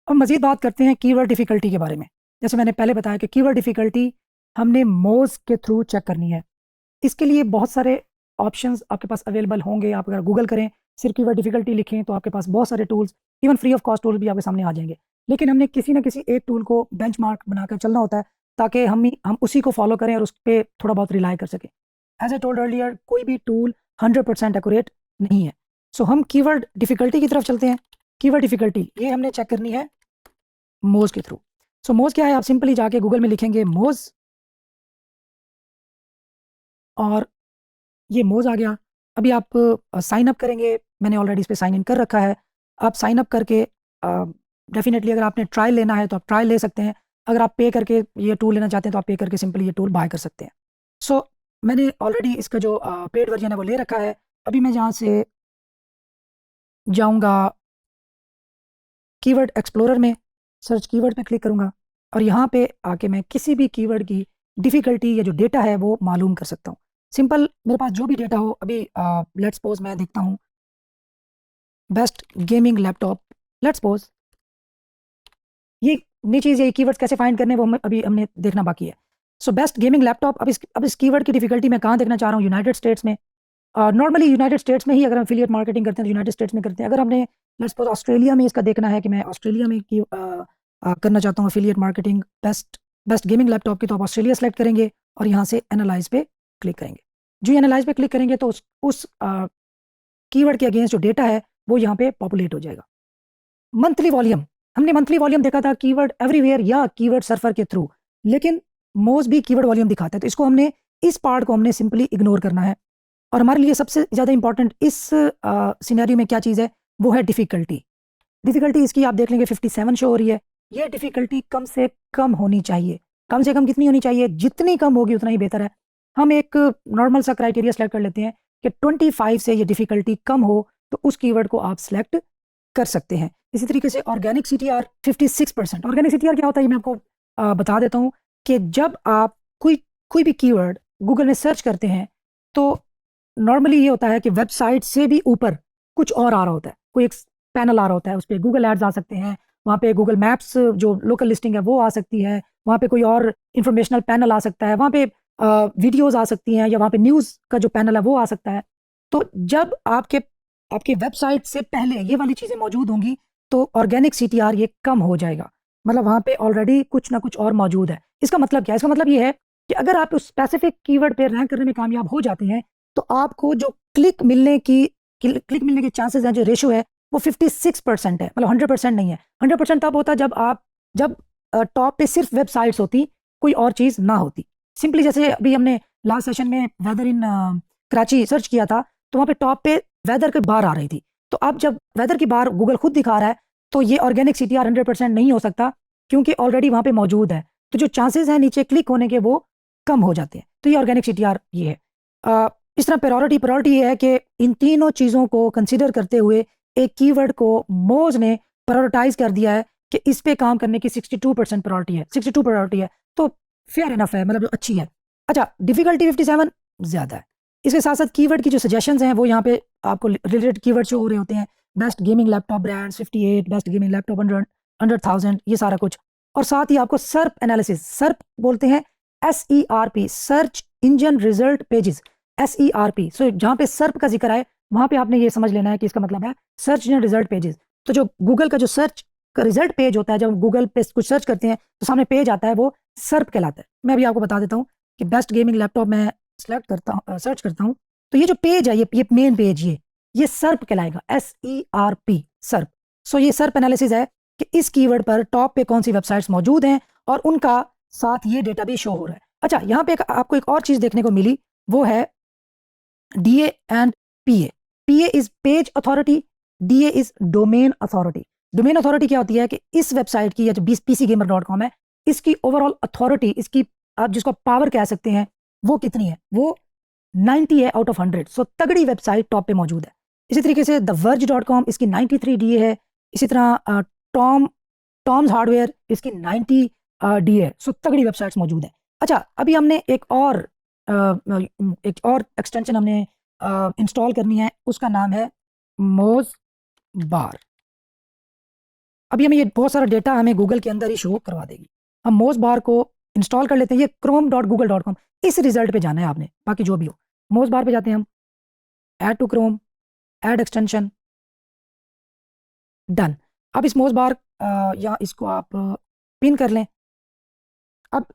अब मज़ीद बात करते हैं कीवर्ड डिफ़िकल्टी के बारे में। जैसे मैंने पहले बताया कि कीवर्ड डिफ़िकल्टी हमने मोज़ के थ्रू चेक करनी है। इसके लिए बहुत सारे ऑप्शंस आपके पास अवेलेबल होंगे। आप अगर गूगल करें, सिर्फ कीवर्ड डिफ़िकल्टी लिखें, तो आपके पास बहुत सारे tools, even free of cost tools भी आपके सामने आ जाएँगे। लेकिन हमने किसी न किसी एक टूल को बेंचमार्क बनाकर चलना होता है, ताकि हम उसी को फ़ॉलो करें और उस पे थोड़ा बहुत रिलाय कर सकें। एज़ आई टोल्ड अर्लियर, कोई भी टूल 100% एक्यूरेट नहीं है। सो हम कीवर्ड डिफ़िकल्टी की तरफ चलते हैं। कीवर्ड डिफ़िकल्टी ये हमने चेक करनी है मोज़ के थ्रू। सो मोज़ क्या है? आप सिंपली जाके गूगल में लिखेंगे मोज़, और ये मोज़ आ गया। अभी आप साइन अप करेंगे, मैंने ऑलरेडी इस पे साइन इन कर रखा है। आप साइन अप करके डेफ़िनिटली अगर आपने ट्रायल लेना है तो आप ट्रायल ले सकते हैं। अगर आप पे करके ये टूल लेना चाहते हैं तो आप पे करके सिंपली ये टूल बाय कर सकते हैं। सो मैंने ऑलरेडी इसका जो पेड वर्ज़न है वो ले रखा है। अभी मैं यहाँ से जाऊँगा कीवर्ड एक्सप्लोरर में, सर्च कीवर्ड पे क्लिक करूँगा और यहाँ पे आके मैं किसी भी कीवर्ड की डिफ़िकल्टी या जो डेटा है वो मालूम कर सकता हूँ। सिंपल मेरे पास जो भी डेटा हो, अभी लेट्स सपोज़ मैं देखता हूँ best gaming laptop, let's suppose ये नई चीज़, ये कीवर्ड्स कैसे फाइंड करने हैं वो अभी हमने देखना बाकी है। सो बेस्ट गेमिंग लैपटॉप, अब इस कीवर्ड की डिफ़िकल्टी मैं कहाँ देखना चाह रहा हूँ? यूनाइटेड स्टेट्स में। नॉर्मली यूनाइटेड स्टेट्स में ही अगर हम एफिलिएट मार्केटिंग करते हैं तो यूनाइटेड स्टेट्स में करते हैं। अगर हमने लेट्स सपोज़ ऑस्ट्रेलिया में इसका देखना है कि मैं ऑस्ट्रेलिया में करना चाहता हूँ affiliate marketing best best gaming laptop की, तो आप ऑस्ट्रेलिया सेलेक्ट करेंगे और यहाँ से एनालाइज़ पे क्लिक करेंगे। जो ही एनालाइज़ पे क्लिक करेंगे तो उस कीवर्ड के अगेंस्ट जो डेटा है वो यहाँ पे पॉपुलेट हो जाएगा। मंथली वॉल्यूम, हमने मंथली वॉल्यूम देखा था कीवर्ड एवरीवेयर या कीवर्ड सर्फर के थ्रू, लेकिन मोज़ भी कीवर्ड वॉल्यूम दिखाता है, तो इसको हमने इस पार्ट को हमने सिंपली इग्नोर करना है। और हमारे लिए सबसे ज़्यादा इंपॉर्टेंट इस सिनेरियो में क्या चीज़ है, वो है डिफ़िकल्टी। डिफ़िकल्टी इसकी आप देख लेंगे 57 शो हो रही है। ये डिफ़िकल्टी कम से कम होनी चाहिए। कम से कम कितनी होनी चाहिए? जितनी कम होगी उतना ही बेहतर है। हम एक नॉर्मल सा क्राइटेरिया सेलेक्ट कर लेते हैं कि 25 से ये डिफ़िकल्टी कम हो, तो उस कीवर्ड को आप सेलेक्ट कर सकते हैं। इसी तरीके से ऑर्गेनिक सीटीआर 56%। ऑर्गेनिक सीटीआर क्या होता है, ये मैं आपको बता देता हूँ कि जब आप कोई कोई भी कीवर्ड गूगल में सर्च करते हैं, तो नॉर्मली ये होता है कि वेबसाइट से भी ऊपर कुछ और आ रहा होता है, कोई एक पैनल आ रहा होता है, उस पे गूगल एड्स आ सकते हैं, वहाँ पे गूगल मैप्स जो लोकल लिस्टिंग है वो आ सकती है, वहाँ पे कोई और इन्फॉर्मेशनल पैनल आ सकता है, वहाँ पे वीडियोज़ आ सकती हैं, या वहाँ पे न्यूज़ का जो पैनल है वो आ सकता है। तो जब आपके आपकी वेबसाइट से पहले ये वाली चीज़ें मौजूद होंगी, तो ऑर्गेनिक सीटीआर ये कम हो जाएगा। मतलब वहाँ पे ऑलरेडी कुछ ना कुछ और मौजूद है। इसका मतलब क्या है? इसका मतलब ये है कि अगर आप उस स्पेसिफिक कीवर्ड पे रैंक करने में कामयाब हो जाते हैं, तो आपको जो क्लिक मिलने के चांसेस हैं, जो रेशो है वो 56% है, मतलब 100% नहीं है। 100% तब होता जब टॉप पे सिर्फ वेबसाइट्स होती, कोई और चीज़ ना होती। सिंपली जैसे अभी हमने लास्ट सेशन में वेदर इन कराची सर्च किया था, तो वहाँ पे टॉप पे वेदर की बार आ रही थी। तो अब जब वेदर की बार गूगल खुद दिखा रहा है, तो ये ऑर्गेनिक सीटीआर 100% नहीं हो सकता, क्योंकि ऑलरेडी वहाँ पे मौजूद है। तो जो चांसेस हैं नीचे क्लिक होने के वो कम हो जाते हैं। तो ये ऑर्गेनिक सीटीआर ये है। इस तरह प्रायोरिटी ये है कि इन तीनों चीज़ों को कंसीडर करते हुए एक कीवर्ड को मोज़ ने प्रायोरिटाइज कर दिया है कि इस पे काम करने की 62% प्रायोरिटी है, 62 प्रायोरिटी है, तो फेयर इनफ है, मतलब अच्छी है। अच्छा, डिफिकल्टी 57 ज़्यादा है। इसके साथ साथ कीवर्ड की जो सजेशंस हैं वो यहाँ पे आपको रिलेटेड कीवर्ड शो हो रहे होते हैं। Best gaming laptop brands 58, best gaming laptop 100,000, ये सारा कुछ। और साथ ही आपको सर्प एनालिसिस, सर्प बोलते हैं SERP, search engine result pages, SERP। सो जहाँ पे सर्प का जिक्र आए वहाँ पे आपने ये समझ लेना है कि इसका मतलब है सर्च इंजन रिजल्ट पेजेस। तो जो गूगल का जो सर्च का रिजल्ट पेज होता है, जब गूगल पे कुछ सर्च करते हैं तो सामने पेज आता है, वो सर्प कहलाता है। मैं अभी आपको बता देता हूँ कि बेस्ट गेमिंग लैपटॉप मैं सेलेक्ट करता हूँ, सर्च करता हूँ, तो ये जो पेज है, ये मेन पेज, ये सर्प कहलाएगा, SERP, सर्प। सो ये सर्प एनालिसिस है कि इस कीवर्ड पर टॉप पे कौन सी वेबसाइट्स मौजूद हैं, और उनका साथ ये डेटा भी शो हो रहा है। अच्छा, यहाँ पे आपको एक और चीज़ देखने को मिली, वो है DA and PA। PA is page authority, DA is domain authority. Domain authority क्या होती है कि इस वेबसाइट की, या जो pcgamer.com है, इसकी ओवरऑल अथॉरिटी, इसकी आप जिसको पावर कह सकते हैं, वो कितनी है? वो 90 है आउट ऑफ 100। सो तगड़ी वेबसाइट टॉप पे मौजूद है। इसी तरीके से theverge.com, इसकी 93 DA है। इसी तरह टॉम्स हार्डवेयर, इसकी 90 DA है। सो तगड़ी वेबसाइट्स मौजूद है। अच्छा, अभी हमने एक और एक्सटेंशन हमने इंस्टॉल करनी है, उसका नाम है मोज बार। अभी हमें ये बहुत सारा डेटा हमें गूगल के अंदर ही शो करवा देगी। हम मोज बार को इंस्टॉल कर लेते हैं। ये chrome.google.com, इस रिजल्ट पे जाना है आपने, बाकी जो भी हो। मोज बार पे जाते हैं हम, add to Chrome, add extension, done. अब इस मोज बार या इसको आप पिन कर लें। अब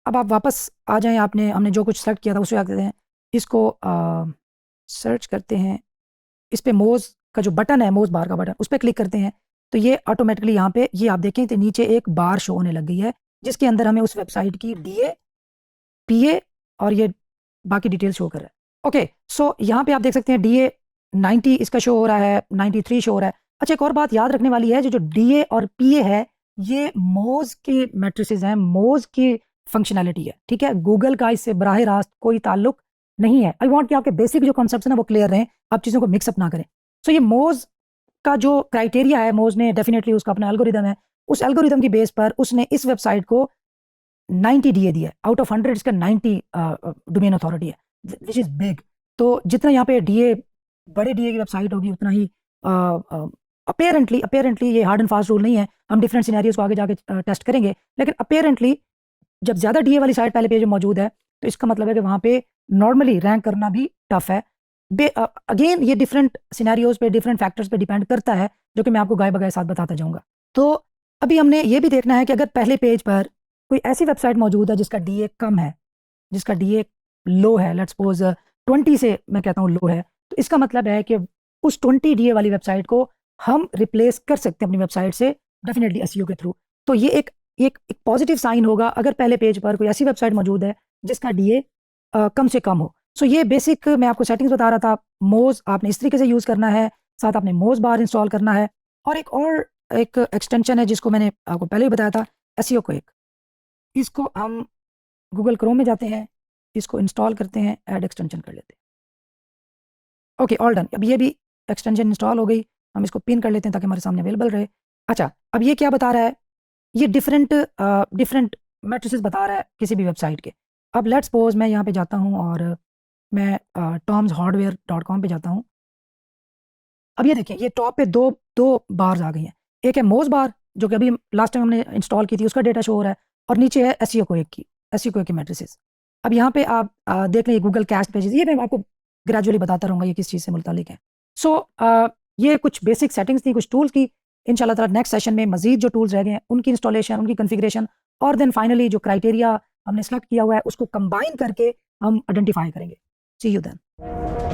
आप वापस आ जाएं, हमने जो कुछ सेलेक्ट किया था उसे आते हैं, इसको सर्च करते हैं, इस पे मोज का जो बटन है, मोज बार का बटन, उस पर क्लिक करते हैं तो ये ऑटोमेटिकली यहाँ पे ये आप देखें तो नीचे एक बार शो होने लग गई है, जिसके अंदर हमें उस वेबसाइट की DA, PA और ये बाकी डिटेल शो कर रहा है। ओके, सो यहाँ पे आप देख सकते हैं DA 90 इसका शो हो रहा है, 93 शो हो रहा है। अच्छा, एक और बात याद रखने वाली है, जो DA और PA है ये मोज के मैट्रिसेस हैं, मोज की फंक्शनैलिटी है, ठीक है। गूगल का इससे बराह रास्त कोई ताल्लुक नहीं है। आई वांट कि आपके बेसिक जो कॉन्सेप्ट्स हैं ना वो क्लियर रहें, आप चीज़ों को मिक्सअप ना करें। सो ये मोज का जो क्राइटेरिया है, मोज ने डेफिनेटली उसका अपना एल्गोरिदम है, उस एल्गोरिदम की बेस पर उसने इस वेबसाइट को 90 DA दिया है, आउट ऑफ 100 इसका 90 डोमेन अथॉरिटी है, विच इज़ बिग। तो जितना यहाँ पे DA, बड़े DA की वेबसाइट होगी उतना ही अपेरेंटली ये हार्ड एंड फास्ट रूल नहीं है, हम डिफरेंट सिनेरियोज को आगे जाके टेस्ट करेंगे, लेकिन अपेरेंटली जब ज़्यादा DA वाली साइट पहले पेज में मौजूद है तो इसका मतलब है कि वहाँ पे नॉर्मली रैंक करना भी टफ है। अगेन ये डिफरेंट सिनेरियोज पे, डिफरेंट फैक्टर्स पे डिपेंड करता है, जो कि मैं आपको गाय बगाए साथ बताता जाऊँगा। तो अभी हमने ये भी देखना है कि अगर पहले पेज पर कोई ऐसी वेबसाइट मौजूद है जिसका DA कम है, जिसका DA लो है, लेट्स सपोज 20 से मैं कहता हूँ लो है, तो इसका मतलब है कि उस 20 DA वाली वेबसाइट को हम रिप्लेस कर सकते हैं अपनी वेबसाइट से डेफिनेटली SEO के थ्रू। तो ये एक पॉजिटिव साइन होगा अगर पहले पेज पर कोई ऐसी वेबसाइट मौजूद है जिसका DA कम से कम हो। सो ये बेसिक मैं आपको सेटिंग्स बता रहा था। मोज आपने इस तरीके से यूज़ करना है, साथ आपने मोज बार इंस्टॉल करना है, और एक एक्सटेंशन है जिसको मैंने आपको पहले ही बताया था, SEO क्विक। इसको हम गूगल क्रोम में जाते हैं, इसको इंस्टॉल करते हैं, ऐड एक्सटेंशन कर लेते हैं। Okay, all done. अब ये भी एक्सटेंशन इंस्टॉल हो गई, हम इसको पिन कर लेते हैं ताकि हमारे सामने अवेलेबल रहे। अच्छा, अब ये क्या बता रहा है, ये डिफरेंट मैट्रिसेस बता रहा है किसी भी वेबसाइट के। अब लेट्स सपोज मैं यहाँ पे जाता हूँ और मैं tomshardware.com पे जाता हूँ। अब ये देखिए, ये टॉप पे दो बार्स आ गई हैं। एक है मोज बार जो कि अभी लास्ट टाइम हमने इंस्टॉल की थी, उसका डेटा शो हो रहा है, और नीचे है SEO क्विक की मैट्रिसेस। अब यहाँ पे आप देख लें गूगल कैस्ट पेजेस, ये मैं आपको ग्रेजुअली बताता रहूँगा ये किस चीज़ से मुतालिक है। सो ये कुछ बेसिक सेटिंग्स थी, कुछ टूल्स की। इंशाल्लाह ताला नेक्स्ट सेशन में मजीद जो टूल्स रह गए हैं उनकी इंस्टॉलेशन, उनकी कन्फिग्रेशन, और देन फाइनली जो क्राइटेरिया हमने सेलेक्ट किया हुआ है उसको कंबाइन करके हम आइडेंटिफाई करेंगे। सी यू देन।